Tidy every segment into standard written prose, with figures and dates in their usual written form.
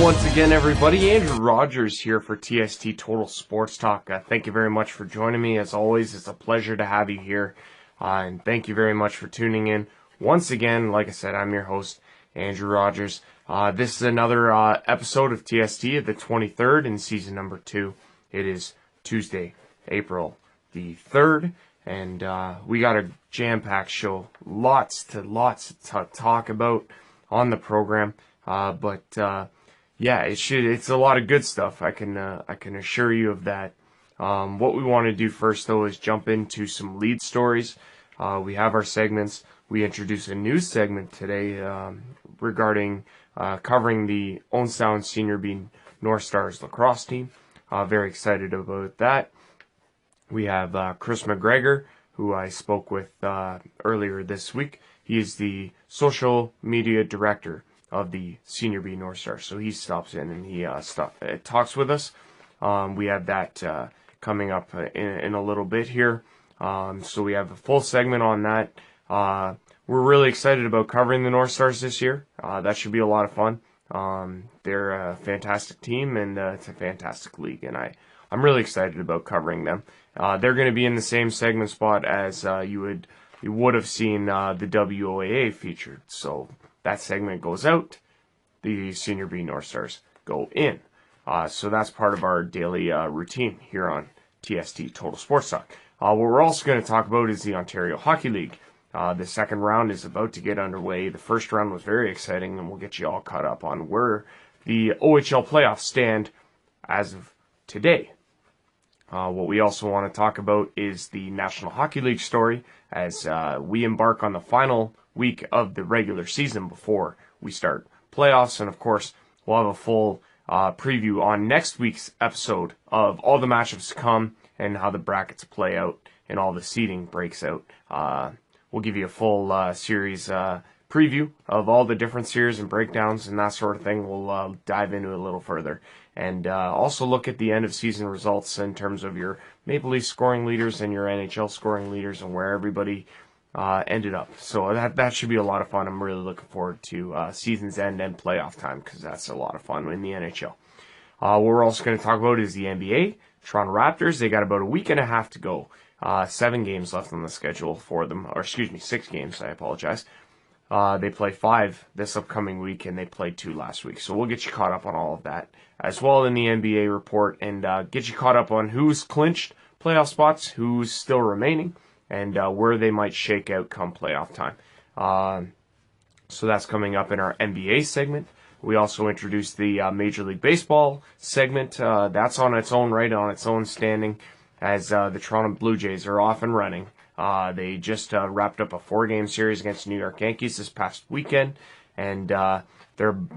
once again, everybody. Andrew Rogers here for TST Total Sports Talk. Thank you very much for joining me. As always, it's a pleasure to have you here. And thank you very much for tuning in. Once again, like I said, I'm your host, Andrew Rogers. This is another episode of TST, the 23rd in season number 2. It is Tuesday, April the 3rd. And we got a jam-packed show. Lots to talk about on the program. Yeah, it's a lot of good stuff. I can assure you of that. What we want to do first, though, is jump into some lead stories. We have our segments. We introduce a new segment today regarding covering the Owensound Senior B North Stars lacrosse team. Very excited about that. We have Chris McGregor, who I spoke with earlier this week. He is the social media director of the Senior B North Stars. So he stops in and he talks with us. We have that coming up in a little bit here. So we have a full segment on that. We're really excited about covering the North Stars this year. That should be a lot of fun. They're a fantastic team and it's a fantastic league. And I'm really excited about covering them. They're going to be in the same segment spot as you would have seen the WOAA featured. So that segment goes out, the Senior B North Stars go in. So that's part of our daily routine here on TST Total Sports Talk. What we're also going to talk about is the Ontario Hockey League. The second round is about to get underway. The first round was very exciting, and we'll get you all caught up on where the OHL playoffs stand as of today. What we also want to talk about is the National Hockey League story as we embark on the final week of the regular season before we start playoffs. And of course, we'll have a full preview on next week's episode of all the matchups to come and how the brackets play out and all the seeding breaks out. We'll give you a full series preview of all the different series and breakdowns and that sort of thing. We'll dive into it a little further. And also look at the end of season results in terms of your Maple Leaf scoring leaders and your NHL scoring leaders and where everybody ended up. So that should be a lot of fun. I'm really looking forward to season's end and playoff time because that's a lot of fun in the NHL. What we're also going to talk about is the NBA. Toronto Raptors, they got about a week and a half to go. 7 games left on the schedule for them. 6 games, I apologize. They play 5 this upcoming week, and they played 2 last week. So we'll get you caught up on all of that as well in the NBA report and get you caught up on who's clinched playoff spots, who's still remaining, and where they might shake out come playoff time. So that's coming up in our NBA segment. We also introduced the Major League Baseball segment. That's on its own right, on its own standing, as the Toronto Blue Jays are off and running. They just wrapped up a 4-game series against the New York Yankees this past weekend, and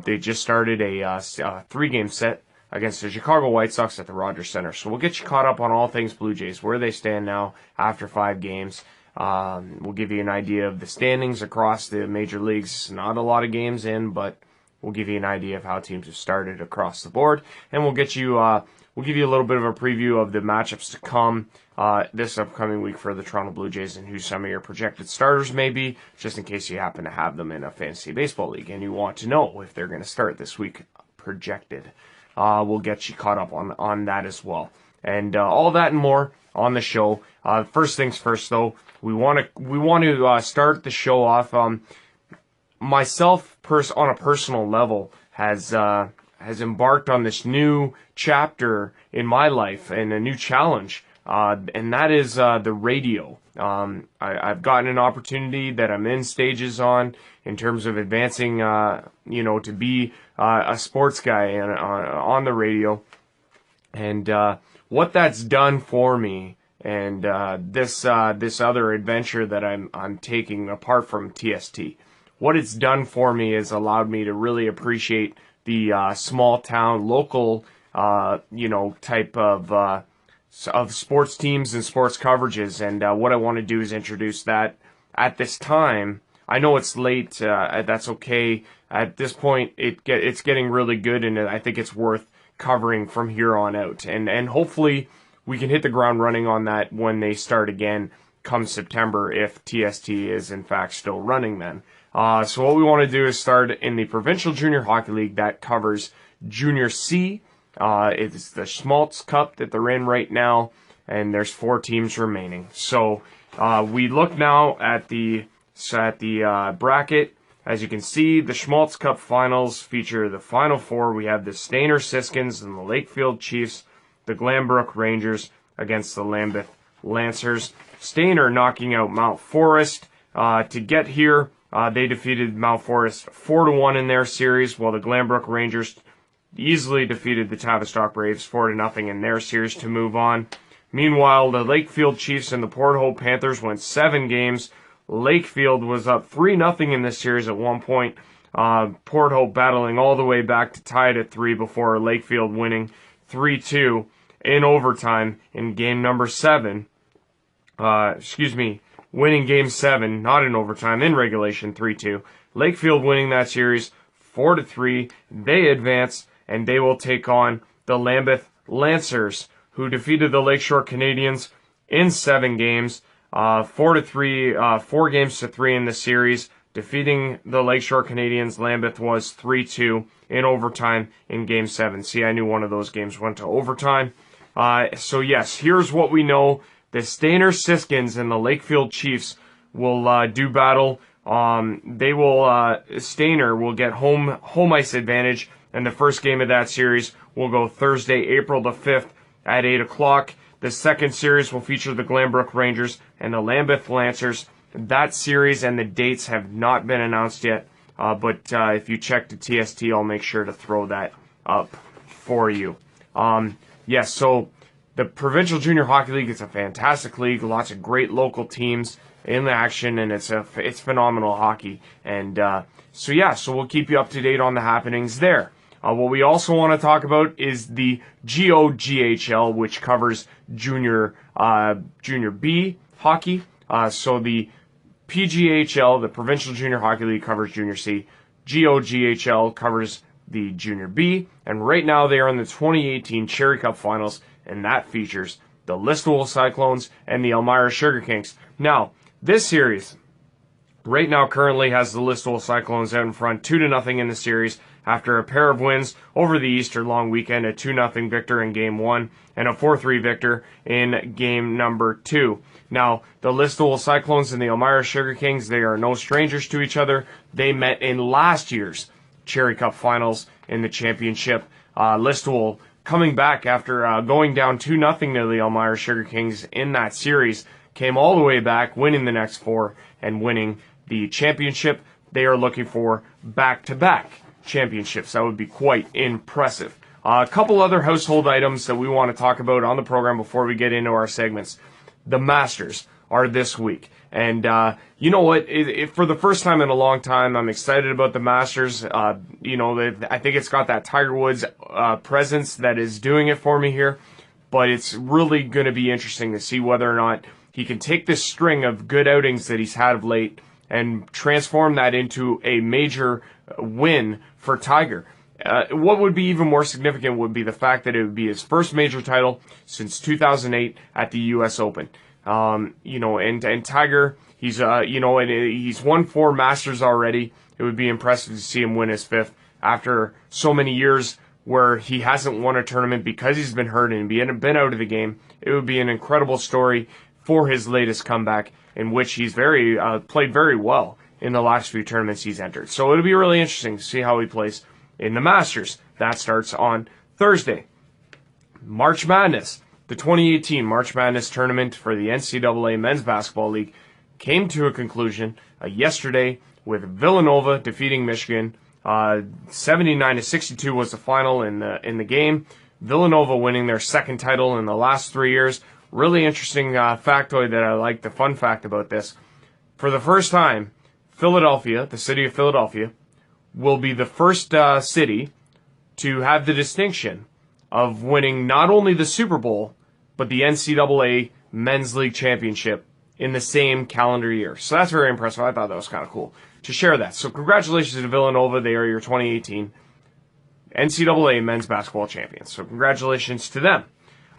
they just started a 3-game set against the Chicago White Sox at the Rogers Center. So we'll get you caught up on all things Blue Jays, where they stand now after 5 games. We'll give you an idea of the standings across the major leagues. Not a lot of games in, but we'll give you an idea of how teams have started across the board, and we'll give you a little bit of a preview of the matchups to come this upcoming week for the Toronto Blue Jays and who some of your projected starters may be, just in case you happen to have them in a fantasy baseball league and you want to know if they're going to start this week projected. We'll get you caught up on that as well. And all that and more on the show. First things first, though, we want to start the show off. Myself, on a personal level, has embarked on this new chapter in my life and a new challenge, and that is the radio. I've gotten an opportunity that I'm in stages on in terms of advancing, to be a sports guy on the radio, and what that's done for me, and this other adventure that I'm taking apart from TST. What it's done for me is allowed me to really appreciate the small town, local, type of sports teams and sports coverages. And what I want to do is introduce that at this time. I know it's late. That's okay. At this point, it's getting really good, and I think it's worth covering from here on out. And hopefully we can hit the ground running on that when they start again come September, if TST is in fact still running then. So what we want to do is start in the Provincial Junior Hockey League that covers Junior C. It's the Schmaltz Cup that they're in right now, and there's 4 teams remaining. So we look now at the bracket. As you can see, the Schmaltz Cup finals feature the Final Four. We have the Stainer Siskins and the Lakefield Chiefs, the Glanbrook Rangers against the Lambeth Lancers. Stainer knocking out Mount Forest. To get here, they defeated Mount Forest 4-1 in their series, while the Glanbrook Rangers easily defeated the Tavistock Braves 4-0 in their series to move on. Meanwhile, the Lakefield Chiefs and the Port Hope Panthers went 7 games. Lakefield was up 3-0 in this series at one point. Port Hope battling all the way back to tie it at 3 before Lakefield winning 3-2 in overtime in game number 7. Winning game 7, not in overtime, in regulation 3-2. Lakefield winning that series 4-3. They advance, and they will take on the Lambeth Lancers, who defeated the Lakeshore Canadians in 7 games. 4-3, 4 games to 3 in the series, defeating the Lakeshore Canadians. Lambeth was 3-2 in overtime in Game 7. See, I knew one of those games went to overtime. So yes, here's what we know. The Stainer Siskins and the Lakefield Chiefs will do battle. Stainer will get home ice advantage, and the first game of that series will go Thursday, April the 5th at 8 o'clock. The second series will feature the Glanbrook Rangers and the Lambeth Lancers. That series and the dates have not been announced yet, but if you check the TST, I'll make sure to throw that up for you. So the Provincial Junior Hockey League is a fantastic league, lots of great local teams in the action, and it's phenomenal hockey. And so we'll keep you up to date on the happenings there. What we also want to talk about is the GOJHL, which covers Junior B hockey. So the PJHL, the Provincial Junior Hockey League, covers Junior C. GOJHL covers the Junior B. And right now they are in the 2018 Cherry Cup Finals, and that features the Listowel Cyclones and the Elmira Sugar Kings. Now, this series right now currently has the Listowel Cyclones out in front 2-0 in the series, after a pair of wins over the Easter long weekend, a 2-0 victor in Game 1 and a 4-3 victor in Game number 2. Now, the Listowel Cyclones and the Elmira Sugar Kings, they are no strangers to each other. They met in last year's Cherry Cup Finals in the championship. Listowel coming back after going down 2-0 to the Elmira Sugar Kings in that series, came all the way back, winning the next 4 and winning the championship. They are looking for back-to-back championships. That would be quite impressive. A couple other household items that we want to talk about on the program before we get into our segments. The Masters are this week. And you know what? For the first time in a long time, I'm excited about the Masters. I think it's got that Tiger Woods presence that is doing it for me here. But it's really going to be interesting to see whether or not he can take this string of good outings that he's had of late and transform that into a major win for Tiger. What would be even more significant would be the fact that it would be his first major title since 2008 at the U.S. Open. And Tiger, he's won 4 Masters already. It would be impressive to see him win his 5th after so many years where he hasn't won a tournament because he's been hurt and been out of the game. It would be an incredible story for his latest comeback, in which he's played very well in the last few tournaments he's entered. So it'll be really interesting to see how he plays in the Masters. That starts on Thursday. March Madness. The 2018 March Madness tournament for the NCAA Men's Basketball League came to a conclusion yesterday with Villanova defeating Michigan. 79-62 was the final in the game. Villanova winning their second title in the last 3 years. Really interesting factoid that I like, the fun fact about this. For the first time, Philadelphia, the city of Philadelphia, will be the first city to have the distinction of winning not only the Super Bowl, but the NCAA Men's League Championship in the same calendar year. So that's very impressive. I thought that was kind of cool to share that. So congratulations to Villanova. They are your 2018 NCAA Men's Basketball Champions. So congratulations to them.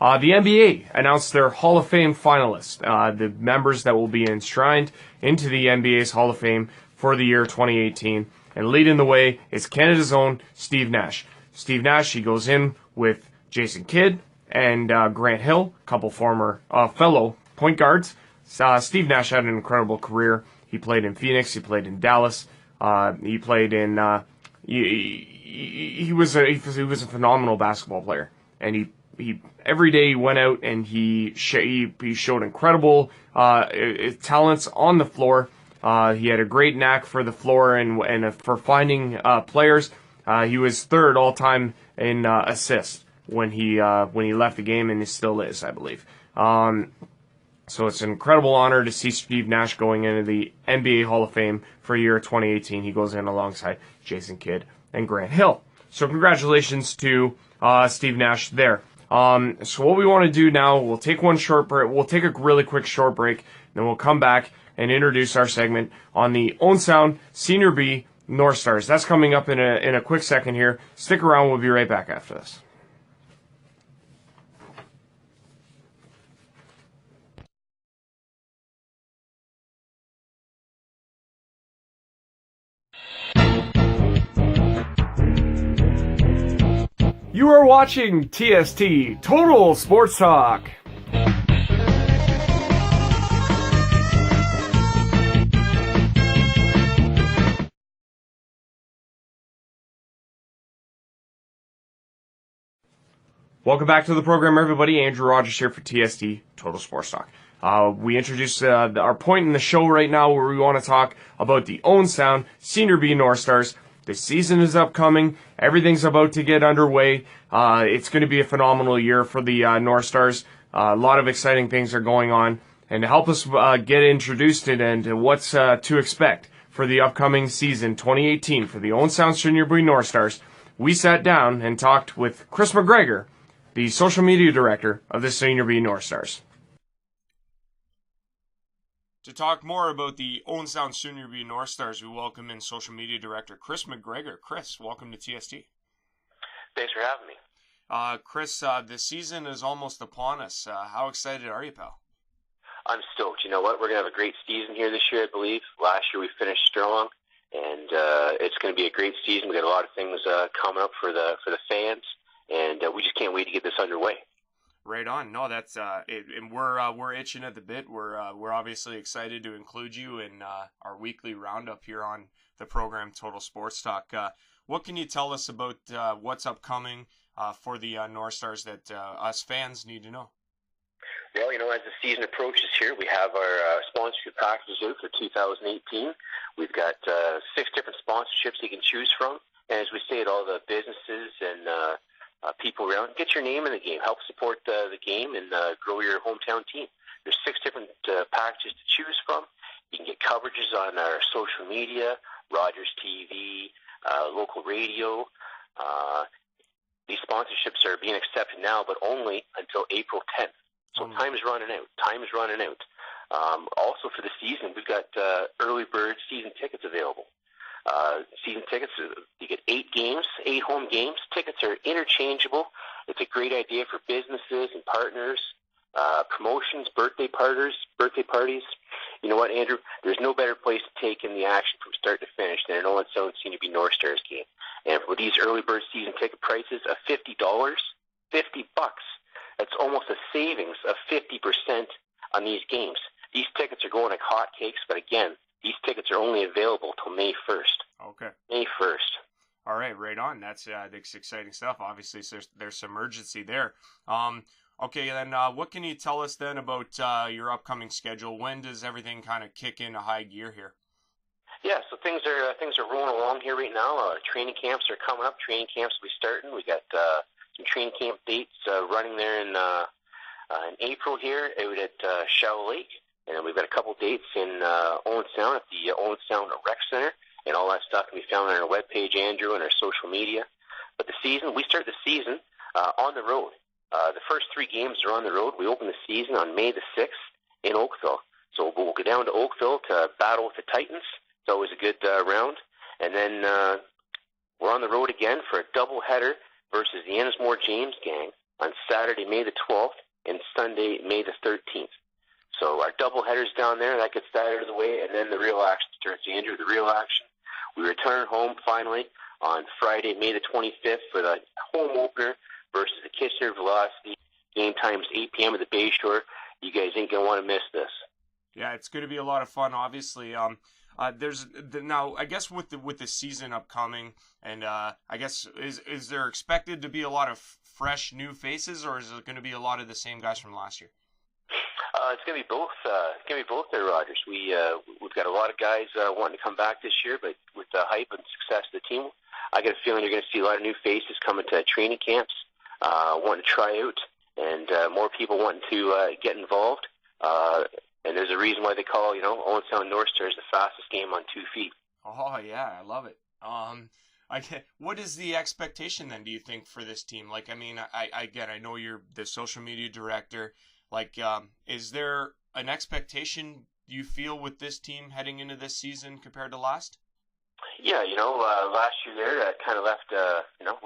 The NBA announced their Hall of Fame finalists, the members that will be enshrined into the NBA's Hall of Fame for the year 2018. And leading the way is Canada's own Steve Nash. Steve Nash, he goes in with Jason Kidd and Grant Hill, a couple former fellow point guards. Steve Nash had an incredible career. He played in Phoenix. He played in Dallas. He played in. He was a phenomenal basketball player, and he every day he went out and he showed incredible talents on the floor. He had a great knack for the floor and for finding players. He was third all time in assists when he left the game, and he still is, I believe. So it's an incredible honor to see Steve Nash going into the NBA Hall of Fame for year 2018. He goes in alongside Jason Kidd and Grant Hill. So congratulations to Steve Nash there. So what we want to do now, we'll take one short break. We'll take a really quick short break, then we'll come back and introduce our segment on the Own Sound Senior B North Stars. That's coming up in a quick second here. Stick around. We'll be right back after this. You are watching TST Total Sports Talk. Welcome back to the program, everybody. Andrew Rogers here for TST Total Sports Talk. We introduced our point in the show right now where we want to talk about the Own Sound Senior B North Stars. The season is upcoming. Everything's about to get underway. It's going to be a phenomenal year for the North Stars. A lot of exciting things are going on. And to help us get introduced into what's to expect for the upcoming season 2018 for the Own Sound Senior B North Stars, we sat down and talked with Chris McGregor, the social media director of the Senior B North Stars. To talk more about the Own Sound Senior B North Stars, we welcome in social media director Chris McGregor. Chris, welcome to TST. Thanks for having me. Chris, the season is almost upon us. How excited are you, pal? I'm stoked. You know what? We're going to have a great season here this year, I believe. Last year we finished strong, and it's going to be a great season. We got a lot of things coming up for the fans, and we just can't wait to get this underway. Right on. No, that's and we're itching at the bit. We're obviously excited to include you in our weekly roundup here on the program Total Sports Talk. What can you tell us about what's upcoming for the North Stars that us fans need to know? Well, you know, as the season approaches here, we have our sponsorship packages out for 2018. We've got 6 different sponsorships you can choose from, and as we say at all the businesses and people around, get your name in the game, help support the game, and grow your hometown team. There's 6 different packages to choose from. You can get coverages on our social media, Rogers TV, local radio. These sponsorships are being accepted now, but only until April 10th. So time is running out. Also for the season, we've got early bird season tickets available. Season tickets, you get 8 games, 8 home games. Tickets are interchangeable. It's a great idea for businesses and partners, promotions, birthday parties. You know what, Andrew? There's no better place to take in the action from start to finish than an Owen Sound Senior B North Stars game. And for these early bird season ticket prices of $50, $50, that's almost a savings of 50% on these games. These tickets are going like hotcakes, but again, these tickets are only available till May 1st. Okay. May 1st. All right, right on. That's exciting stuff. Obviously, so there's some urgency there. Okay, then what can you tell us then about your upcoming schedule? When does everything kind of kick into high gear here? Yeah, so things are rolling along here right now. Training camps are coming up. Training camps will be starting. We got some training camp dates running there in April here out at Shell Lake. And then we've got a couple dates in Owen Sound at the Owen Sound Rec Center, and all that stuff can be found on our webpage, Andrew, and our social media. But we start the season on the road. The first 3 games are on the road. We open the season on May the 6th in Oakville. So we'll go down to Oakville to battle with the Titans. It's always a good round. And then we're on the road again for a doubleheader versus the Ennismore James gang on Saturday, May the 12th, and Sunday, May the 13th. So our doubleheaders down there, that gets that out of the way, and then the real action starts Andrew, the real action. We return home finally on Friday, May the 25th for the home opener versus the Kitchener Velocity. Game time is 8 p.m. at the Bayshore. You guys ain't going to want to miss this. Yeah, it's going to be a lot of fun, obviously. There's now, I guess, with the season upcoming, and I guess is there expected to be a lot of fresh new faces, or is it going to be a lot of the same guys from last year? It's going to be both. It's going to be both there, Rogers. We've got a lot of guys wanting to come back this year, but with the hype and success of the team, I got a feeling you're going to see a lot of new faces coming to training camps, wanting to try out, and more people wanting to get involved. And there's a reason why they call, Owen Sound North Stars the fastest game on 2 feet. Oh yeah, I love it. What is the expectation then, do you think, for this team? Like, I mean, I know you're the social media director. Like, is there an expectation you feel with this team heading into this season compared to last? Yeah, last year there kind of left,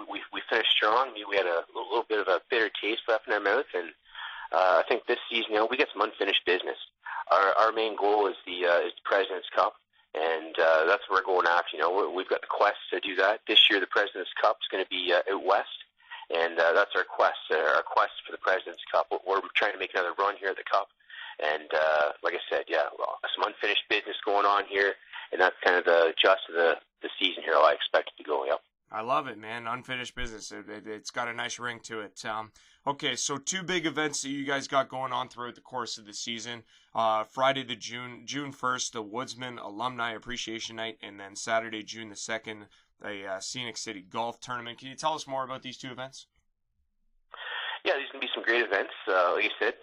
we finished strong. We had a little bit of a bitter taste left in our mouth, and I think this season, we got some unfinished business. Our main goal is the President's Cup, and that's what we're going after. We've got the quest to do that. This year, the President's Cup is going to be out west. And that's our quest for the President's Cup. We're trying to make another run here at the Cup. And like I said, some unfinished business going on here, and that's kind of the gist of the season here. I expect it to go, I love it, man. Unfinished business. It's got a nice ring to it. Okay, so 2 big events that you guys got going on throughout the course of the season. Friday, June 1st, the Woodsman Alumni Appreciation Night, and then Saturday, June the 2nd, a Scenic City Golf Tournament. Can you tell us more about these 2 events? Yeah, these are going to be some great events. Like you said,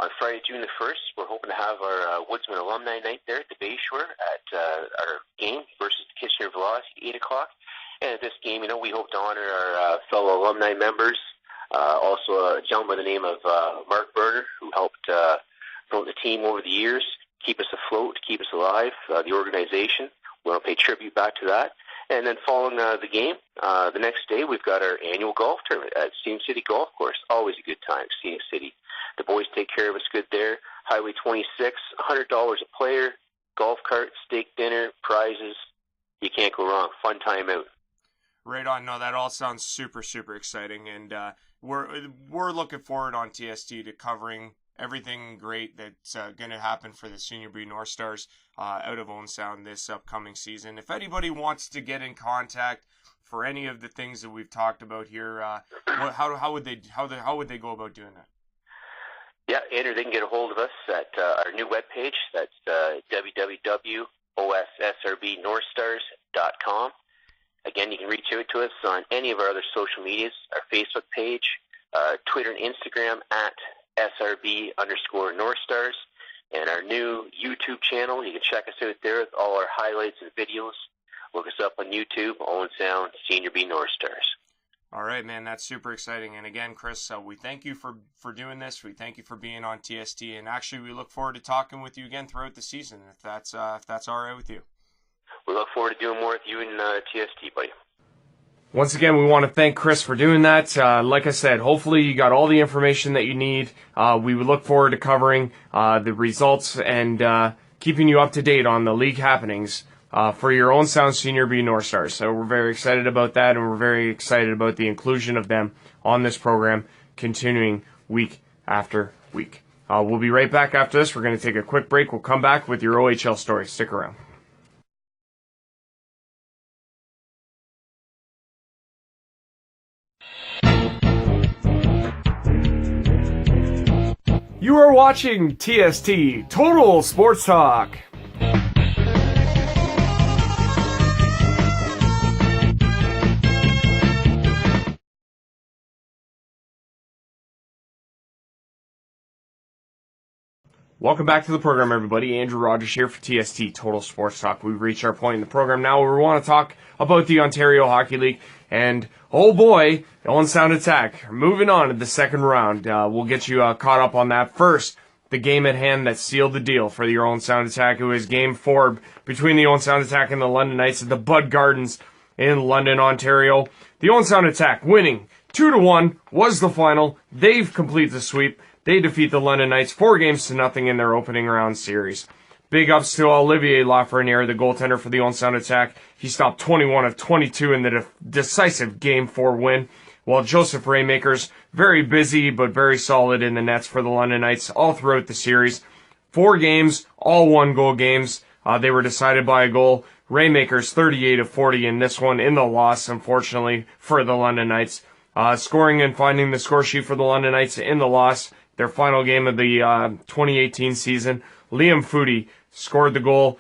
on Friday, June the 1st, we're hoping to have our Woodsman Alumni Night there at the Bayshore at our game versus the Kitchener Velocity, 8 o'clock. And at this game, we hope to honor our fellow alumni members. Also a gentleman by the name of Mark Berner, who helped promote the team over the years, keep us afloat, keep us alive, the organization. We want to pay tribute back to that. And then following the game, the next day, we've got our annual golf tournament at Scenic City Golf Course. Always a good time, Scenic City. The boys take care of us good there. Highway 26, $100 a player, golf cart, steak dinner, prizes. You can't go wrong. Fun time out. Right on. No, that all sounds super, super exciting. And we're looking forward on TST to covering everything great that's going to happen for the Senior B North Stars out of Owen Sound this upcoming season. If anybody wants to get in contact for any of the things that we've talked about here, how would they go about doing that? Yeah, Andrew, they can get a hold of us at our new webpage. That's www.ossrbnorthstars.com. Again, you can reach out to us on any of our other social medias, our Facebook page, Twitter and Instagram at SRB_Northstars, and our new YouTube channel. You can check us out there with all our highlights and videos. Look us up on YouTube, Owen Sound Senior B North Stars. All right, man, that's super exciting. And again, Chris, we thank you for doing this. We thank you for being on TST, and actually, we look forward to talking with you again throughout the season, if that's all right with you. We look forward to doing more with you in TST, buddy. Once again, we want to thank Chris for doing that. Like I said, hopefully you got all the information that you need. We would look forward to covering the results and keeping you up to date on the league happenings for your Owen Sound Senior B North Stars. So we're very excited about that, and we're very excited about the inclusion of them on this program, continuing week after week. We'll be right back after this. We're going to take a quick break. We'll come back with your OHL story. Stick around. You are watching TST Total Sports Talk. Welcome back to the program, everybody. Andrew Rogers here for TST Total Sports Talk. We've reached our point in the program now where we want to talk about the Ontario Hockey League. And, oh boy, the Owen Sound Attack moving on to the second round. We'll get you caught up on that. First, the game at hand that sealed the deal for the Owen Sound Attack. It was Game 4 between the Owen Sound Attack and the London Knights at the Bud Gardens in London, Ontario. The Owen Sound Attack winning 2-1 was the final. They've completed the sweep. They defeat the London Knights 4-0 in their opening round series. Big ups to Olivier Lafreniere, the goaltender for the Owen Sound Attack. He stopped 21 of 22 in the decisive Game 4 win, while Joseph Raymakers, very busy but very solid in the nets for the London Knights all throughout the series. 4 games, all one-goal games. They were decided by a goal. Raymakers 38 of 40 in this one in the loss, unfortunately, for the London Knights. Scoring and finding the score sheet for the London Knights in the loss, their final game of the 2018 season. Liam Foudy scored the goal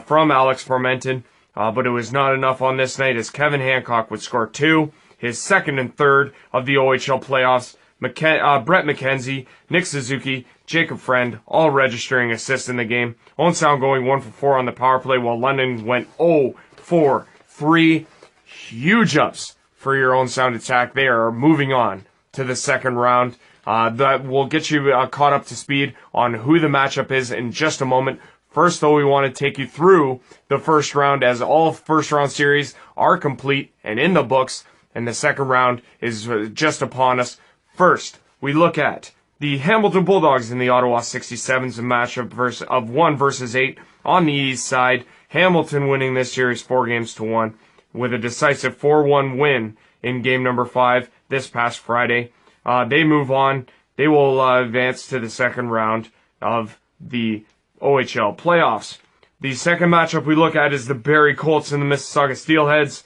from Alex Formenton, but it was not enough on this night as Kevin Hancock would score 2, his second and third of the OHL playoffs. Brett McKenzie, Nick Suzuki, Jacob Friend, all registering assists in the game. Owen Sound going 1 for 4 on the power play, while London went 0 for 3. Huge ups for your Owen Sound Attack. They are moving on to the second round. That will get you caught up to speed on who the matchup is in just a moment. First, though, we want to take you through the first round, as all first round series are complete and in the books, and the second round is just upon us. First, we look at the Hamilton Bulldogs and the Ottawa 67s, a matchup of 1 versus 8 on the east side. Hamilton winning this series 4-1 with a decisive 4-1 win in game number 5 this past Friday. They move on. They will advance to the second round of the OHL playoffs. The second matchup we look at is the Barrie Colts and the Mississauga Steelheads.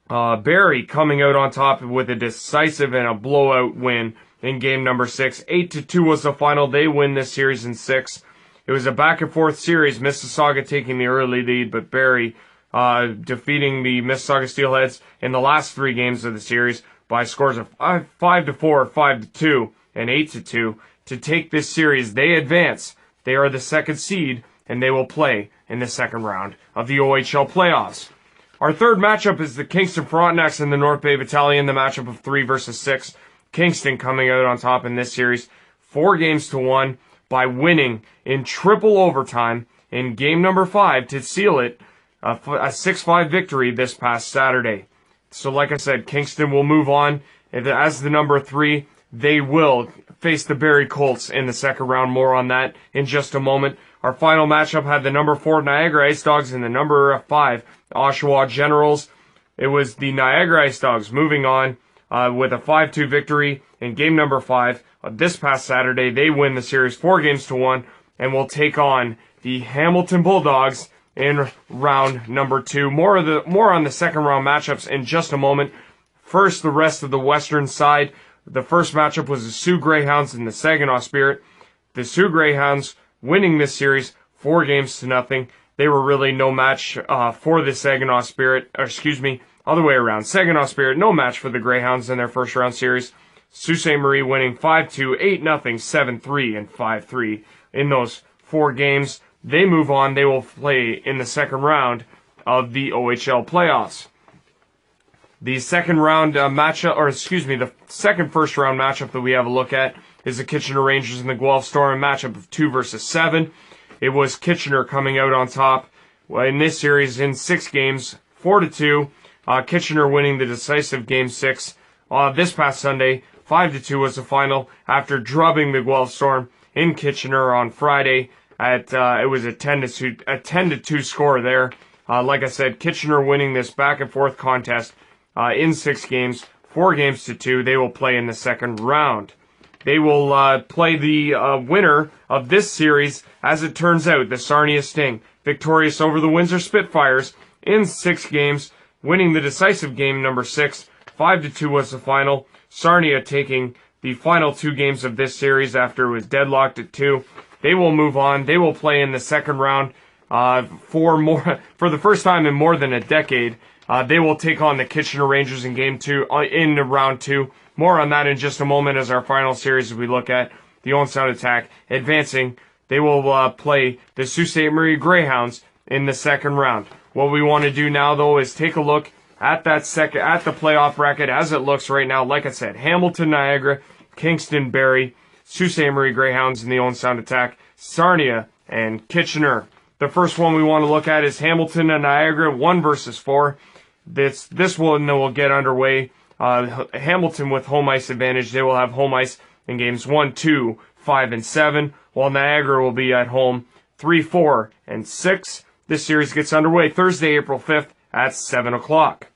Barrie coming out on top with a decisive and a blowout win in game number 6. 8-2 was the final. They win this series in 6. It was a back-and-forth series, Mississauga taking the early lead, but Barrie defeating the Mississauga Steelheads in the last 3 games of the series by scores of 5-4, 5-2, and 8-2. To take this series, they advance. They are the second seed, and they will play in the second round of the OHL playoffs. Our third matchup is the Kingston Frontenacs and the North Bay Battalion, the matchup of 3 versus 6. Kingston coming out on top in this series, 4-1, by winning in triple overtime in game number 5 to seal it, a 6-5 victory this past Saturday. So like I said, Kingston will move on. As the number 3, they will face the Barrie Colts in the second round. More on that in just a moment. Our final matchup had the number 4 Niagara Ice Dogs and the number 5 Oshawa Generals. It was the Niagara Ice Dogs moving on with a 5-2 victory in game number 5. This past Saturday, they win the series 4-1 and will take on the Hamilton Bulldogs in round number 2. More on the second round matchups in just a moment. First, the rest of the western side. The first matchup was the Sioux Greyhounds and the Saginaw Spirit. The Sioux Greyhounds winning this series 4-0. They were really no match for the Saginaw Spirit, or excuse me, other way around. Saginaw Spirit, no match for the Greyhounds in their first round series. Sault Ste. Marie winning 5-2, 8-0, 7-3, and 5-3 in those 4 games. They move on. They will play in the second round of the OHL playoffs. The second round the second first round matchup that we have a look at is the Kitchener Rangers and the Guelph Storm, matchup of 2 versus 7. It was Kitchener coming out on top in this series in 6 games, 4-2. Kitchener winning the decisive game 6 this past Sunday. 5-2 was the final after drubbing the Guelph Storm in Kitchener on Friday. It was a 10-2 score there. Like I said, Kitchener winning this back and forth contest in 6 games, 4-2. They will play in the second round. They will play the winner of this series, as it turns out, the Sarnia Sting, victorious over the Windsor Spitfires in 6 games, winning the decisive game number 6. 5-2 was the final. Sarnia taking the final 2 games of this series after it was deadlocked at 2. They will move on. They will play in the second round for the first time in more than a decade. They will take on the Kitchener Rangers in game 2 in round 2. More on that in just a moment as our final series as we look at the Owen Sound Attack advancing. They will play the Sault Ste. Marie Greyhounds in the second round. What we want to do now, though, is take a look at the playoff bracket as it looks right now. Like I said, Hamilton, Niagara, Kingston, Barrie, Sault Ste. Marie Greyhounds and the Owen Sound Attack, Sarnia, and Kitchener. The first one we want to look at is Hamilton and Niagara, 1 versus 4. This one will get underway. Hamilton with home ice advantage. They will have home ice in games 1, 2, 5, and 7, while Niagara will be at home 3, 4, and 6. This series gets underway Thursday, April 5th at 7 o'clock.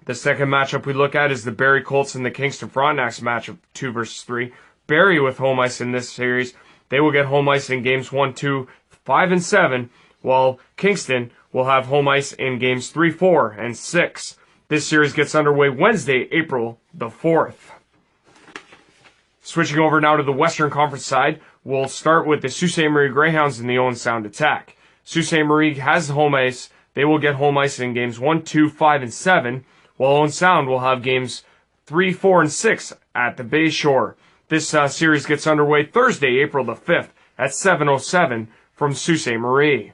The second matchup we look at is the Barrie Colts and the Kingston Frontenacs matchup 2 versus 3. Barrie with home ice in this series. They will get home ice in games 1, 2, 5, and 7, while Kingston will have home ice in games 3, 4, and 6. This series gets underway Wednesday, April the 4th. Switching over now to the Western Conference side, we'll start with the Sault Ste. Marie Greyhounds and the Owen Sound Attack. Sault Ste. Marie has home ice. They will get home ice in games 1, 2, 5, and 7, while Owen Sound will have games 3, 4, and 6 at the Bay Shore. This series gets underway Thursday, April the 5th at 7:07 from Sault Ste. Marie.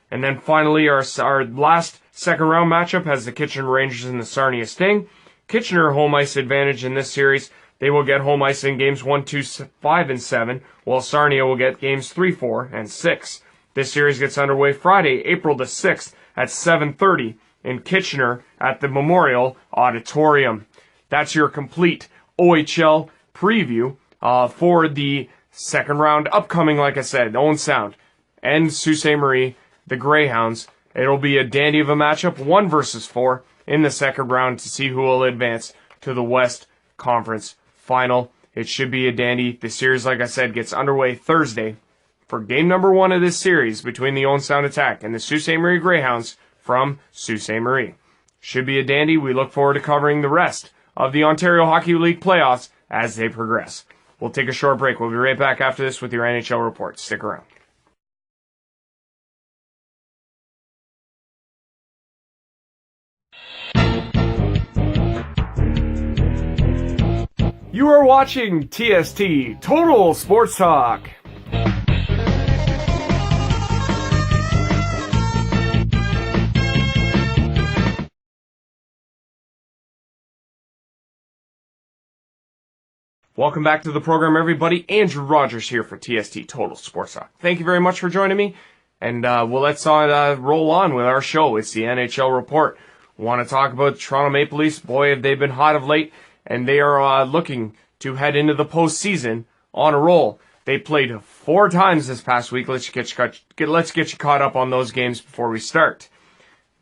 And then finally, our last second-round matchup has the Kitchener Rangers and the Sarnia Sting. Kitchener home ice advantage in this series. They will get home ice in games 1, 2, 5, and 7, while Sarnia will get games 3, 4, and 6. This series gets underway Friday, April the 6th at 7:30 in Kitchener at the Memorial Auditorium. That's your complete OHL preview for the second round upcoming, like I said, Owen Sound and Sault Ste. Marie, the Greyhounds. It'll be a dandy of a matchup, 1 versus 4 in the second round to see who will advance to the West Conference Final. It should be a dandy. The series, like I said, gets underway Thursday for game number 1 of this series between the Owen Sound Attack and the Sault Ste. Marie Greyhounds from Sault Ste. Marie. Should be a dandy. We look forward to covering the rest of the Ontario Hockey League playoffs as they progress. We'll take a short break. We'll be right back after this with your NHL report. Stick around. You are watching TST Total Sports Talk. Welcome back to the program, everybody. Andrew Rogers here for TST Total Sports Talk. Thank you very much for joining me, and let's roll on with our show. It's the NHL report. Want to talk about the Toronto Maple Leafs? Boy, have they been hot of late, and they are looking to head into the postseason on a roll. They played 4 times this past week. Let's get you caught up on those games before we start.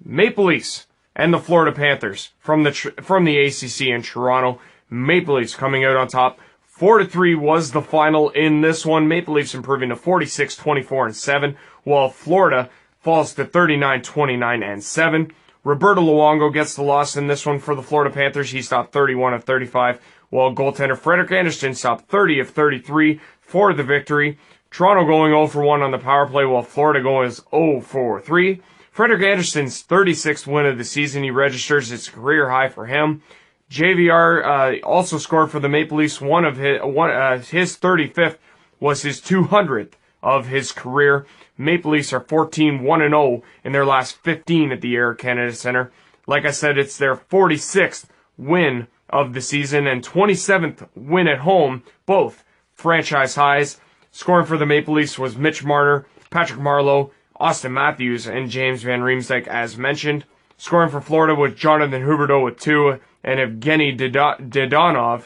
Maple Leafs and the Florida Panthers from the ACC in Toronto. Maple Leafs coming out on top. 4-3 was the final in this one. Maple Leafs improving to 46, 24, and 7, while Florida falls to 39, 29, and 7. Roberto Luongo gets the loss in this one for the Florida Panthers. He stopped 31 of 35, while goaltender Frederik Andersen stopped 30 of 33 for the victory. Toronto going 0 for 1 on the power play, while Florida going 0 for 3. Frederik Andersen's 36th win of the season. He registers its career high for him. JVR also scored for the Maple Leafs. His 35th was his 200th of his career. Maple Leafs are 14-1-0 in their last 15 at the Air Canada Centre. Like I said, it's their 46th win of the season and 27th win at home, both franchise highs. Scoring for the Maple Leafs was Mitch Marner, Patrick Marleau, Austin Matthews, and James Van Riemsdyk, as mentioned. Scoring for Florida was Jonathan Huberdeau with 2, and Evgeny Dodonov,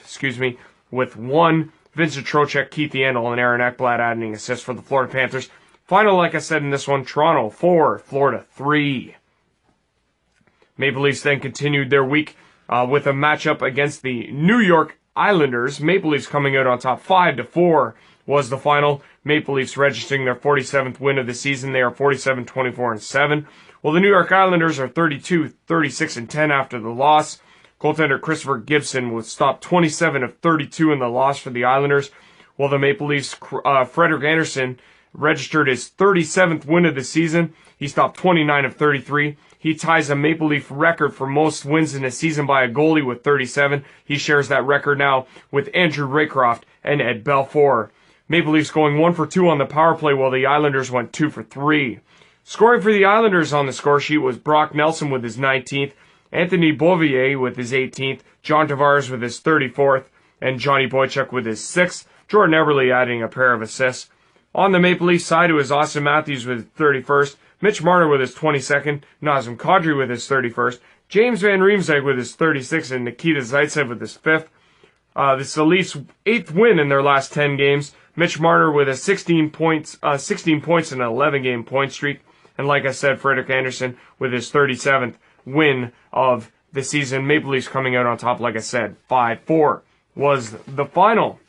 with 1. Vincent Trocheck, Keith Yandel, and Aaron Ekblad adding assists for the Florida Panthers. Final, like I said in this one, Toronto 4, Florida 3. Maple Leafs then continued their week with a matchup against the New York Islanders. Maple Leafs coming out on top 5-4 was the final. Maple Leafs registering their 47th win of the season. They are 47, 24, and 7. Well, the New York Islanders are 32, 36, and 10 after the loss. Goaltender Christopher Gibson was stopped 27 of 32 in the loss for the Islanders, while the Maple Leafs, Frederik Andersen, registered his 37th win of the season. He stopped 29 of 33. He ties a Maple Leaf record for most wins in a season by a goalie with 37. He shares that record now with Andrew Raycroft and Ed Belfour. Maple Leafs going 1 for 2 on the power play, while the Islanders went 2 for 3. Scoring for the Islanders on the score sheet was Brock Nelson with his 19th, Anthony Beauvillier with his 18th, John Tavares with his 34th, and Johnny Boychuk with his 6th. Jordan Eberle adding a pair of assists. On the Maple Leaf side, it was Austin Matthews with his 31st, Mitch Marner with his 22nd, Nazem Kadri with his 31st, James Van Riemsdyk with his 36th, and Nikita Zaitsev with his 5th. This is the Leafs' 8th win in their last 10 games. Mitch Marner with a 16 points and an 11-game point streak. And like I said, Frederik Andersen with his 37th win of the season. Maple Leafs coming out on top, like I said, 5-4 was the final.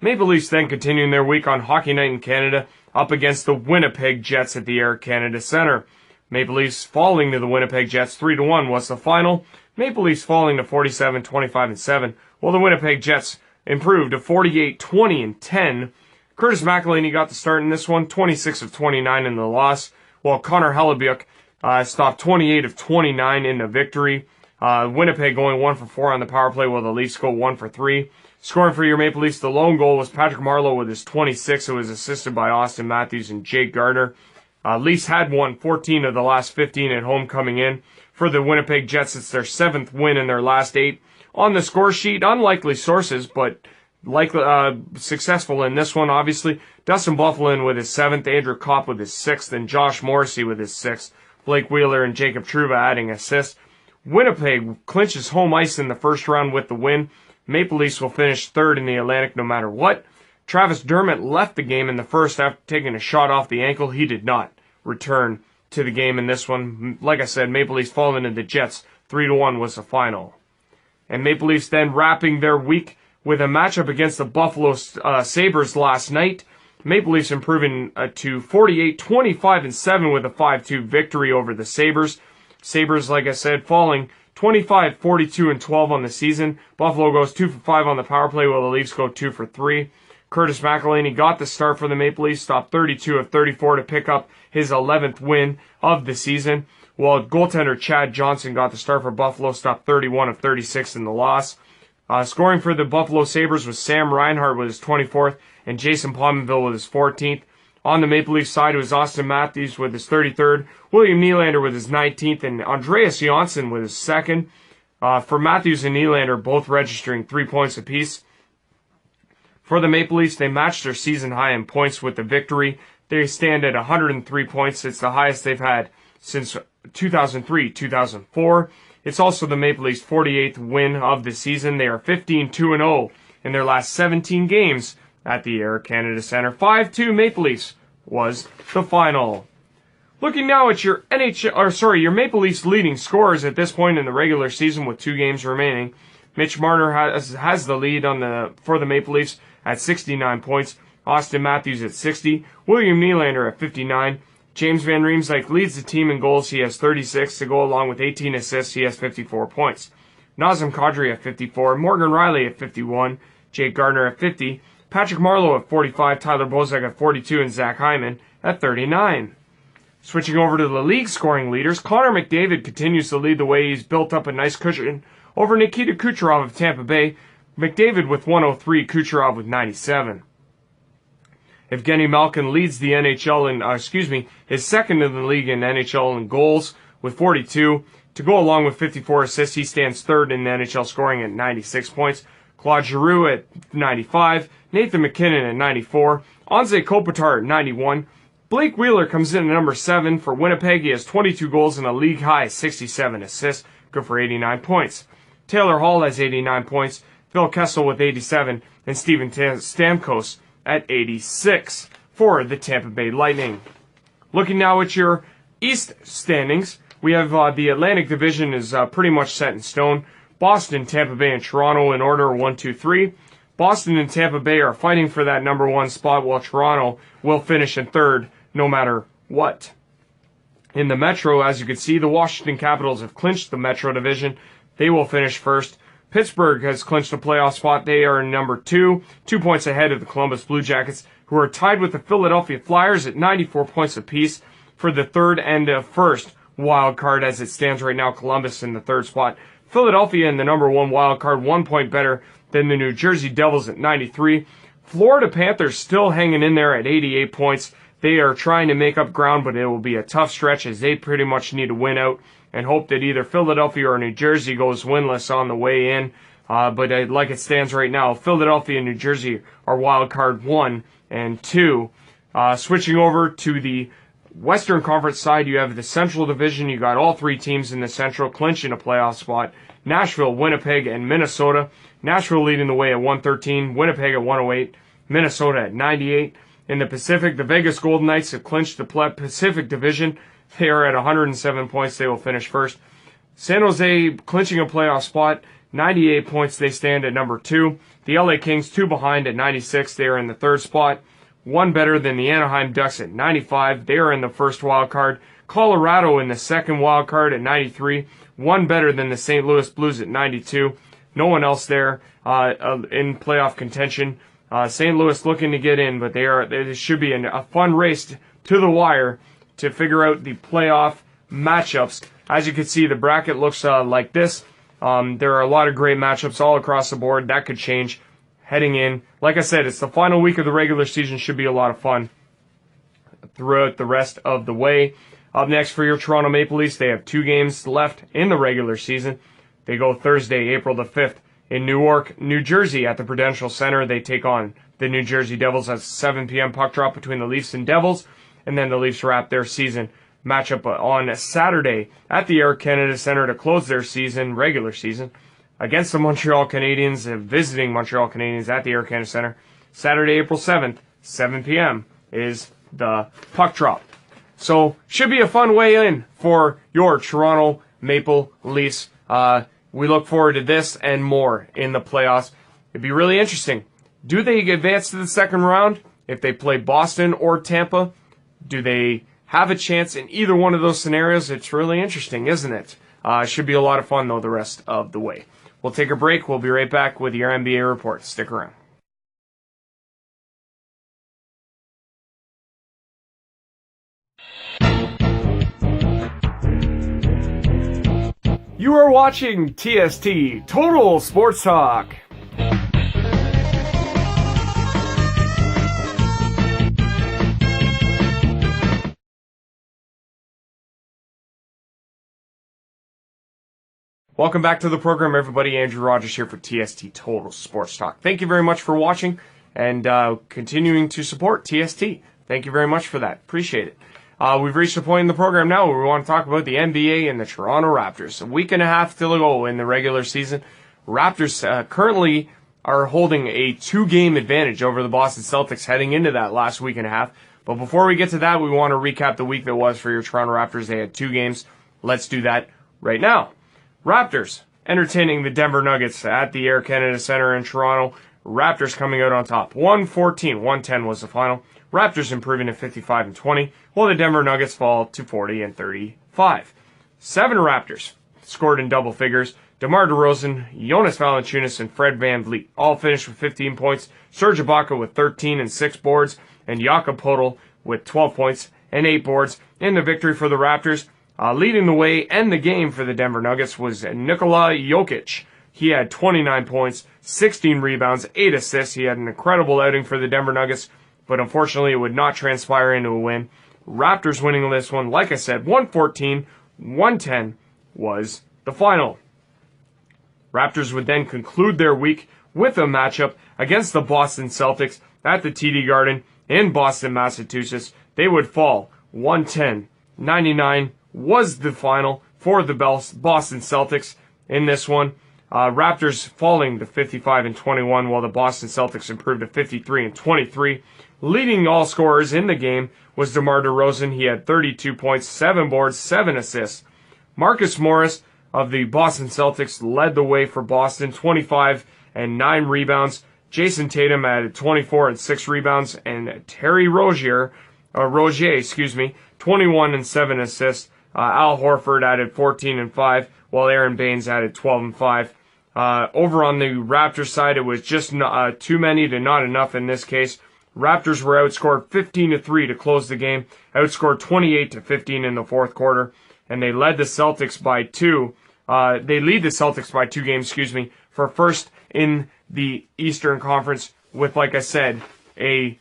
Maple Leafs then continuing their week on Hockey Night in Canada up against the Winnipeg Jets at the Air Canada Centre. Maple Leafs falling to the Winnipeg Jets 3-1 was the final. Maple Leafs falling to 47, 25, and 7, while the Winnipeg Jets improved to 48, 20, and 10. Curtis McElhinney got the start in this one, 26 of 29 in the loss, while Connor Hellebuyck stopped 28 of 29 in the victory. Winnipeg going 1 for 4 on the power play, while the Leafs go 1 for 3. Scoring for your Maple Leafs, the lone goal was Patrick Marleau with his 26. It was assisted by Austin Matthews and Jake Gardner. Leafs had won 14 of the last 15 at home coming in. For the Winnipeg Jets, it's their 7th win in their last 8. On the score sheet, unlikely sources, but successful in this one, obviously. Dustin Byfuglien with his 7th, Andrew Kopp with his 6th, and Josh Morrissey with his 6th. Blake Wheeler and Jacob Trouba adding assists. Winnipeg clinches home ice in the first round with the win. Maple Leafs will finish 3rd in the Atlantic no matter what. Travis Dermott left the game in the first after taking a shot off the ankle. He did not return to the game in this one. Like I said, Maple Leafs falling to the Jets 3-1 was the final. And Maple Leafs then wrapping their week with a matchup against the Buffalo Sabres last night. Maple Leafs improving to 48, 25, and 7 with a 5-2 victory over the Sabres. Sabres, like I said, falling 25, 42, and 12 on the season. Buffalo goes 2 for 5 on the power play, while the Leafs go 2 for 3. Curtis McElhinney got the start for the Maple Leafs, stopped 32 of 34 to pick up his 11th win of the season, while goaltender Chad Johnson got the start for Buffalo, stopped 31 of 36 in the loss. Scoring for the Buffalo Sabres was Sam Reinhart with his 24th and Jason Pominville with his 14th. On the Maple Leaf side, it was Austin Matthews with his 33rd, William Nylander with his 19th, and Andreas Johnsson with his 2nd. For Matthews and Nylander, both registering 3 points apiece. For the Maple Leafs, they matched their season high in points with the victory. They stand at 103 points. It's the highest they've had since 2003-2004. It's also the Maple Leafs' 48th win of the season. They are 15-2-0 in their last 17 games at the Air Canada Centre. 5-2 Maple Leafs was the final. Looking now at your your Maple Leafs leading scorers at this point in the regular season with 2 games remaining. Mitch Marner has the lead for the Maple Leafs at 69 points. Austin Matthews at 60. William Nylander at 59. James Van Riemsdyk leads the team in goals. He has 36 to go along with 18 assists. He has 54 points. Nazem Kadri at 54. Morgan Riley at 51. Jake Gardner at 50. Patrick Marleau at 45. Tyler Bozak at 42. And Zach Hyman at 39. Switching over to the league scoring leaders, Connor McDavid continues to lead the way. He's built up a nice cushion over Nikita Kucherov of Tampa Bay. McDavid with 103, Kucherov with 97. Evgeny Malkin leads the NHL is second in the league in NHL in goals with 42. To go along with 54 assists, he stands 3rd in the NHL scoring at 96 points. Claude Giroux at 95. Nathan McKinnon at 94. Anze Kopitar at 91. Blake Wheeler comes in at number 7 for Winnipeg. He has 22 goals and a league-high 67 assists, good for 89 points. Taylor Hall has 89 points, Phil Kessel with 87, and Steven Stamkos at 86 for the Tampa Bay Lightning. Looking now at your East standings, we have the Atlantic Division is pretty much set in stone. Boston, Tampa Bay, and Toronto in order 1, 2, 3. Boston and Tampa Bay are fighting for that number 1 spot, while Toronto will finish in 3rd no matter what. In the Metro, as you can see, the Washington Capitals have clinched the Metro Division. They will finish 1st. Pittsburgh has clinched a playoff spot. They are in number 2, 2 points ahead of the Columbus Blue Jackets, who are tied with the Philadelphia Flyers at 94 points apiece for the 3rd and 1st wild card. As it stands right now, Columbus in the 3rd spot. Philadelphia in the number 1 wild card, 1 point better than the New Jersey Devils at 93. Florida Panthers still hanging in there at 88 points. They are trying to make up ground, but it will be a tough stretch as they pretty much need to win out and hope that either Philadelphia or New Jersey goes winless on the way in. But like it stands right now, Philadelphia and New Jersey are wild card 1 and 2. Switching over to the Western Conference side, you have the Central Division. You got all 3 teams in the Central clinching a playoff spot. Nashville, Winnipeg, and Minnesota. Nashville leading the way at 113, Winnipeg at 108, Minnesota at 98. In the Pacific, the Vegas Golden Knights have clinched the Pacific Division. They are at 107 points. They will finish first. San Jose clinching a playoff spot, 98 points. They stand at number 2. The LA Kings 2 behind at 96. They are in the 3rd spot. 1 better than the Anaheim Ducks at 95. They are in the 1st wild card. Colorado in the 2nd wild card at 93. 1 better than the St. Louis Blues at 92. No one else there in playoff contention. St. Louis looking to get in, but it should be a fun race to the wire to figure out the playoff matchups. As you can see, the bracket looks like this. There are a lot of great matchups all across the board. That could change heading in. Like I said, it's the final week of the regular season. Should be a lot of fun throughout the rest of the way. Up next for your Toronto Maple Leafs, they have 2 games left in the regular season. They go Thursday, April the 5th in Newark, New Jersey at the Prudential Center. They take on the New Jersey Devils at 7 p.m. puck drop between the Leafs and Devils. And then the Leafs wrap their season matchup on Saturday at the Air Canada Centre to close their regular season, against the Montreal Canadiens, visiting Montreal Canadiens at the Air Canada Centre. Saturday, April 7th, 7 p.m. is the puck drop. So, should be a fun way in for your Toronto Maple Leafs. We look forward to this and more in the playoffs. It'd be really interesting. Do they advance to the 2nd round if they play Boston or Tampa? Do they have a chance in either one of those scenarios? It's really interesting, isn't it? Should be a lot of fun, though, the rest of the way. We'll take a break. We'll be right back with your NBA report. Stick around. You are watching TST Total Sports Talk. Welcome back to the program, everybody. Andrew Rogers here for TST Total Sports Talk. Thank you very much for watching and continuing to support TST. Thank you very much for that. Appreciate it. We've reached a point in the program now where we want to talk about the NBA and the Toronto Raptors. A week and a half to go in the regular season. Raptors currently are holding a 2-game advantage over the Boston Celtics heading into that last week and a half. But before we get to that, we want to recap the week that was for your Toronto Raptors. They had 2 games. Let's do that right now. Raptors entertaining the Denver Nuggets at the Air Canada Centre in Toronto. Raptors coming out on top. 114-110 was the final. Raptors improving to 55-20, while the Denver Nuggets fall to 40-35. 7 Raptors scored in double figures. DeMar DeRozan, Jonas Valanciunas, and Fred VanVleet all finished with 15 points. Serge Ibaka with 13 and 6 boards, and Jakob Poeltl with 12 points and 8 boards in the victory for the Raptors. Leading the way and the game for the Denver Nuggets was Nikola Jokic. He had 29 points, 16 rebounds, 8 assists. He had an incredible outing for the Denver Nuggets, but unfortunately it would not transpire into a win. Raptors winning this one, like I said, 114-110 was the final. Raptors would then conclude their week with a matchup against the Boston Celtics at the TD Garden in Boston, Massachusetts. They would fall 110-99 was the final for the Boston Celtics in this one. Raptors falling to 55-21, while the Boston Celtics improved to 53-23. Leading all scorers in the game was DeMar DeRozan. He had 32 points, 7 boards, 7 assists. Marcus Morris of the Boston Celtics led the way for Boston, 25 and 9 rebounds. Jason Tatum added 24 and 6 rebounds, and Terry Rozier, 21 and 7 assists. Al Horford added 14 and 5, while Aaron Baines added 12 and 5. Over on the Raptors side, it was just too many to not enough in this case. Raptors were outscored 15-3 to close the game, outscored 28-15 in the fourth quarter, and they led the Celtics by 2. They lead the Celtics by 2 games, for first in the Eastern Conference with, like I said, a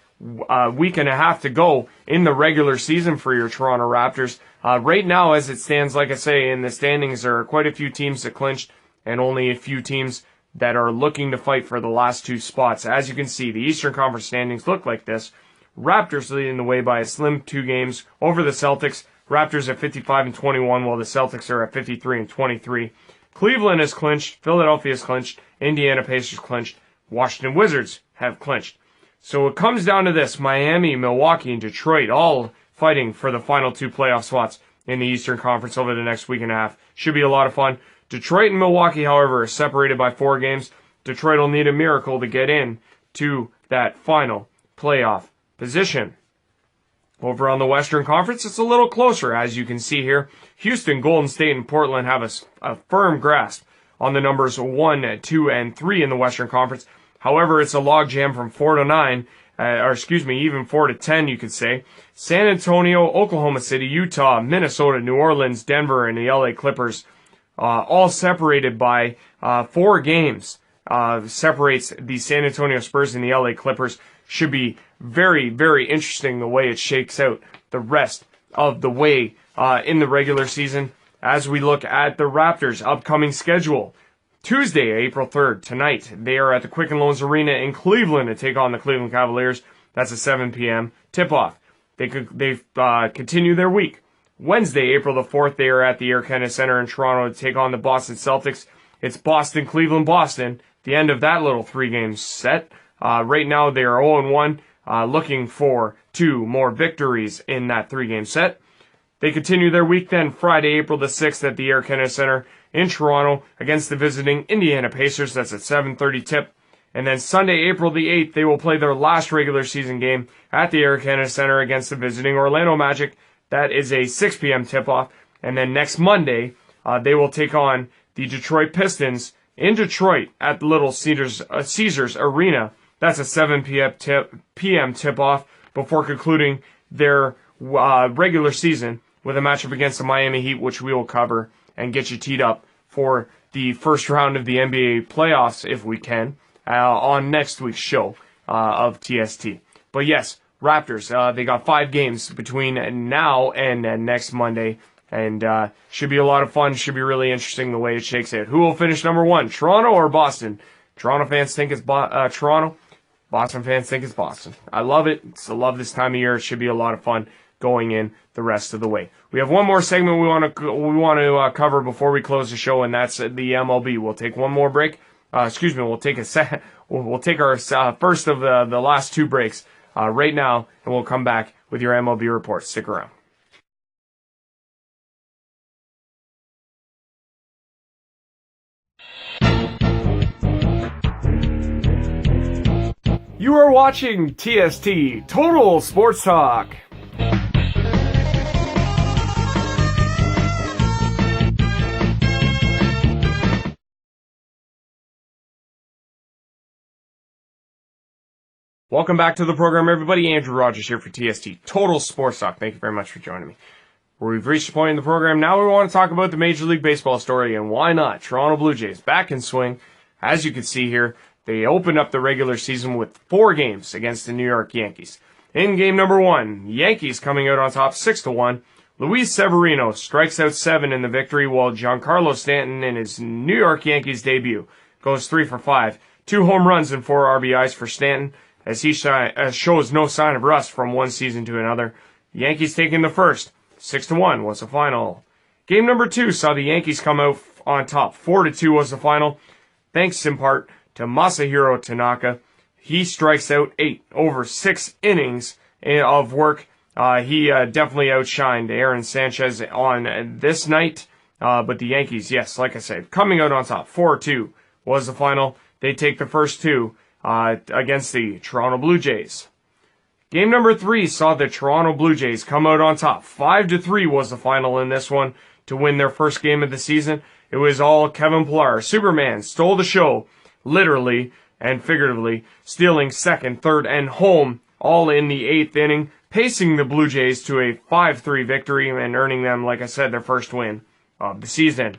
week and a half to go in the regular season for your Toronto Raptors. Right now, as it stands, like I say, in the standings, there are quite a few teams that clinched and only a few teams that are looking to fight for the last 2 spots. As you can see, the Eastern Conference standings look like this. Raptors leading the way by a slim 2 games over the Celtics. Raptors at 55-21, while the Celtics are at 53-23. Cleveland has clinched, Philadelphia has clinched, Indiana Pacers clinched, Washington Wizards have clinched. So it comes down to this: Miami, Milwaukee, and Detroit all fighting for the final 2 playoff spots in the Eastern Conference over the next week and a half. Should be a lot of fun. Detroit and Milwaukee, however, are separated by 4 games. Detroit will need a miracle to get in to that final playoff position. Over on the Western Conference, it's a little closer, as you can see here. Houston, Golden State, and Portland have a firm grasp on the numbers 1, 2, and 3 in the Western Conference. However, it's a logjam from 4 to 9, even 4 to 10, you could say. San Antonio, Oklahoma City, Utah, Minnesota, New Orleans, Denver, and the LA Clippers, all separated by 4 games. Separates the San Antonio Spurs and the LA Clippers. Should be very, very interesting the way it shakes out the rest of the way in the regular season. As we look at the Raptors' upcoming schedule, Tuesday, April 3rd, tonight, they are at the Quicken Loans Arena in Cleveland to take on the Cleveland Cavaliers. That's a 7 p.m. tip-off. They continue their week. Wednesday, April the 4th, they are at the Air Canada Centre in Toronto to take on the Boston Celtics. It's Boston, Cleveland, Boston. The end of that little 3-game set. Right now, they are 0-1, looking for 2 more victories in that 3-game set. They continue their week then Friday, April the 6th at the Air Canada Centre in Toronto against the visiting Indiana Pacers. That's at 7:30 tip. And then Sunday, April the 8th, they will play their last regular season game at the Air Canada Centre against the visiting Orlando Magic. That is a 6 p.m. tip-off. And then next Monday, they will take on the Detroit Pistons in Detroit at the Little Caesars Arena. That's a 7 p.m. tip-off before concluding their regular season with a matchup against the Miami Heat, which we will cover and get you teed up for the first round of the NBA playoffs, if we can, on next week's show of TST. But yes, Raptors, they got 5 games between now and next Monday, and should be a lot of fun, should be really interesting the way it shakes out. Who will finish number 1, Toronto or Boston? Toronto fans think it's Toronto. Boston fans think it's Boston. I love it. I love this time of year. It should be a lot of fun going in the rest of the way. We have one more segment we want to cover before we close the show, and that's the MLB. We'll take one more break. We'll take our first of the last 2 breaks right now, and we'll come back with your MLB report. Stick around. You are watching TST Total Sports Talk. Welcome back to the program, everybody. Andrew Rogers here for TST Total Sports Talk. Thank you very much for joining me. We've reached the point in the program. Now we want to talk about the Major League Baseball story, and why not? Toronto Blue Jays back in swing. As you can see here, they opened up the regular season with 4 games against the New York Yankees. In game number 1, Yankees coming out on top 6-1. Luis Severino strikes out 7 in the victory, while Giancarlo Stanton in his New York Yankees debut goes 3 for 5. 2 home runs and 4 RBIs for Stanton, as he shows no sign of rust from one season to another. Yankees taking the first. 6-1 was the final. Game number 2 saw the Yankees come out on top. 4-2 was the final, thanks in part to Masahiro Tanaka. He strikes out 8 over 6 innings of work. He definitely outshined Aaron Sanchez on this night. But the Yankees, yes, like I said, coming out on top. 4-2 was the final. They take the first 2 against the Toronto Blue Jays. Game number 3 saw the Toronto Blue Jays come out on top. 5-3 was the final in this one to win their first game of the season. It was all Kevin Pillar. Superman stole the show, literally and figuratively, stealing second, third, and home, all in the 8th inning, pacing the Blue Jays to a 5-3 victory and earning them, like I said, their first win of the season.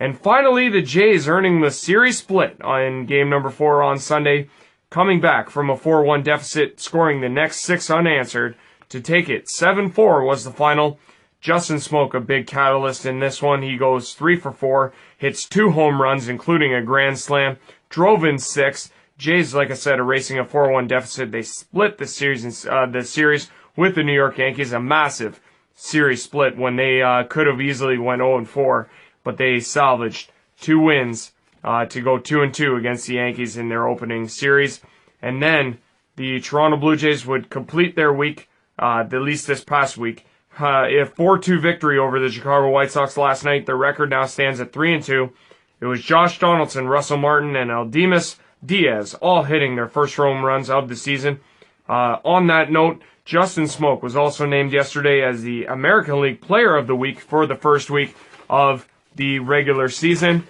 And finally, the Jays earning the series split in game number 4 on Sunday, coming back from a 4-1 deficit, scoring the next 6 unanswered to take it. 7-4 was the final. Justin Smoke, a big catalyst in this one. He goes 3 for 4, hits 2 home runs, including a grand slam, drove in 6. Jays, like I said, erasing a 4-1 deficit. They split the series with the New York Yankees, a massive series split when they could have easily went 0-4, but they salvaged 2 wins to go 2-2 against the Yankees in their opening series. And then the Toronto Blue Jays would complete their week, at least this past week, a 4-2 victory over the Chicago White Sox last night. Their record now stands at 3-2. It was Josh Donaldson, Russell Martin, and Aldemus Diaz all hitting their first home runs of the season. On that note, Justin Smoak was also named yesterday as the American League Player of the Week for the first week of the regular season.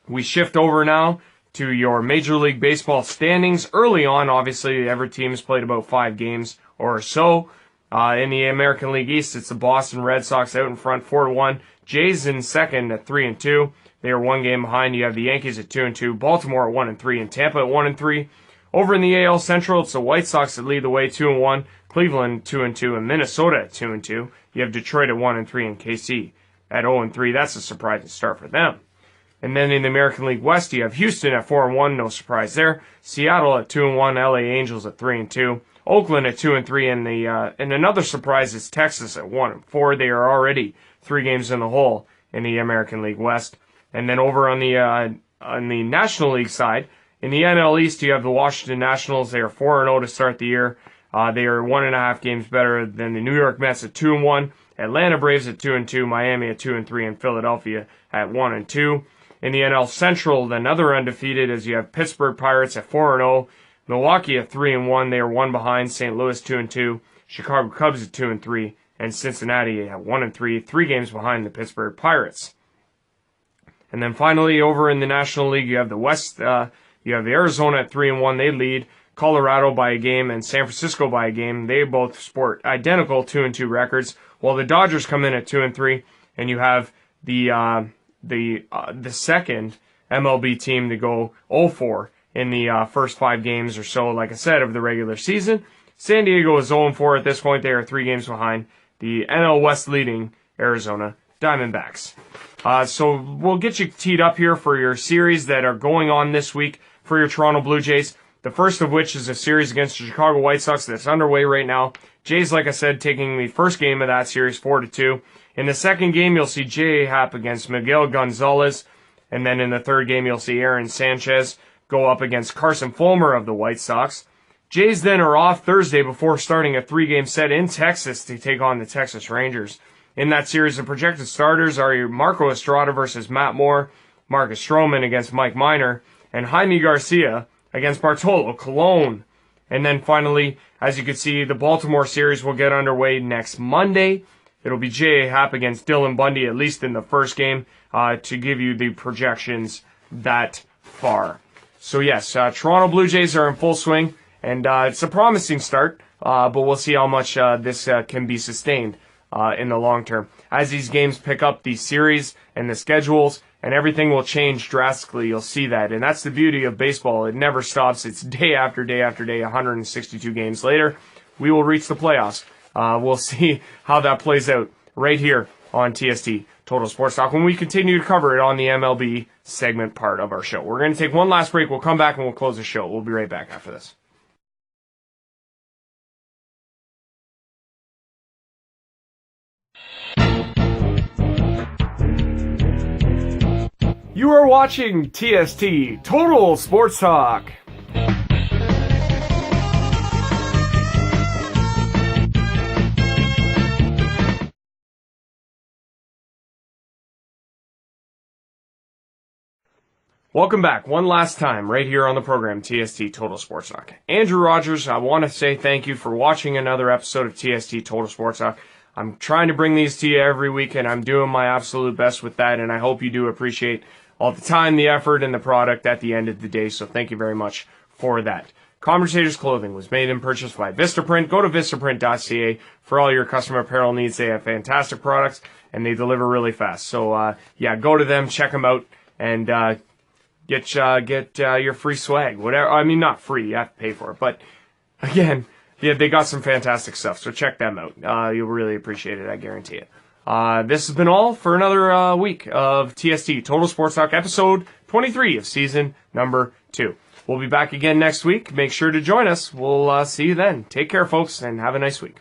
We shift over now to your Major League Baseball standings. Early on, obviously, every team's played about 5 games or so. In the American League East, it's the Boston Red Sox out in front, 4-1. Jays in second at 3-2. They are 1 game behind. You have the Yankees at 2-2, Baltimore at 1-3, and Tampa at 1-3. Over in the AL Central, it's the White Sox that lead the way, 2-1. Cleveland 2-2, and Minnesota at 2-2. You have Detroit at 1-3, and KC at 0-3. That's a surprising start for them. And then in the American League West, you have Houston at 4-1, no surprise there. Seattle at 2-1, LA Angels at 3-2, Oakland at 2-3, and another surprise is Texas at 1-4. They are already 3 games in the hole in the American League West. And then over on the National League side, in the NL East, you have the Washington Nationals. They are 4-0 to start the year. They are 1.5 games better than the New York Mets at 2-1, Atlanta Braves at 2-2, Miami at 2-3, and Philadelphia at 1-2. In the NL Central, another undefeated, as you have Pittsburgh Pirates at 4-0, Milwaukee at 3-1. They are 1 behind. St. Louis 2-2, Chicago Cubs at 2-3, and Cincinnati at 1-3, 3 games behind the Pittsburgh Pirates. And then finally, over in the National League, you have the West. You have Arizona at 3-1. They lead. Colorado by a game and San Francisco by a game. They both sport identical 2-2 records, while the Dodgers come in at 2-3, and you have the second MLB team to go 0-4 in the first 5 games or so, like I said, of the regular season. San Diego is 0-4 at this point. They are 3 games behind the NL West leading Arizona Diamondbacks. So we'll get you teed up here for your series that are going on this week for your Toronto Blue Jays. The first of which is a series against the Chicago White Sox that's underway right now. Jays, like I said, taking the first game of that series 4-2. In the second game, you'll see J.A. Happ against Miguel Gonzalez. And then in the third game, you'll see Aaron Sanchez go up against Carson Fulmer of the White Sox. Jays then are off Thursday before starting a 3-game set in Texas to take on the Texas Rangers. In that series, the projected starters are Marco Estrada versus Matt Moore, Marcus Stroman against Mike Minor, and Jaime Garcia against Bartolo Colon. And then finally, as you can see, the Baltimore series will get underway next Monday. It'll be J.A. Happ against Dylan Bundy, at least in the first game, to give you the projections that far. So yes, Toronto Blue Jays are in full swing, and it's a promising start, but we'll see how much this can be sustained in the long term. As these games pick up the series and the schedules, and everything will change drastically, you'll see that. And that's the beauty of baseball. It never stops. It's day after day after day, 162 games later. We will reach the playoffs. We'll see how that plays out right here on TST Total Sports Talk when we continue to cover it on the MLB segment part of our show. We're going to take one last break. We'll come back and we'll close the show. We'll be right back after this. You are watching TST Total Sports Talk. Welcome back one last time right here on the program, TST Total Sports Talk. Andrew Rogers, I want to say thank you for watching another episode of TST Total Sports Talk. I'm trying to bring these to you every week, and I'm doing my absolute best with that, and I hope you do appreciate all the time, the effort, and the product at the end of the day, so thank you very much for that. Conversators Clothing was made and purchased by Vistaprint. Go to vistaprint.ca for all your custom apparel needs. They have fantastic products, and they deliver really fast. So, go to them, check them out, and get your free swag. Whatever. I mean, not free. You have to pay for it. But, again, yeah, they got some fantastic stuff, so check them out. You'll really appreciate it, I guarantee it. This has been all for another week of TST Total Sports Talk, episode 23 of season number 2. We'll be back again next week. Make sure to join us. We'll see you then. Take care, folks, and have a nice week.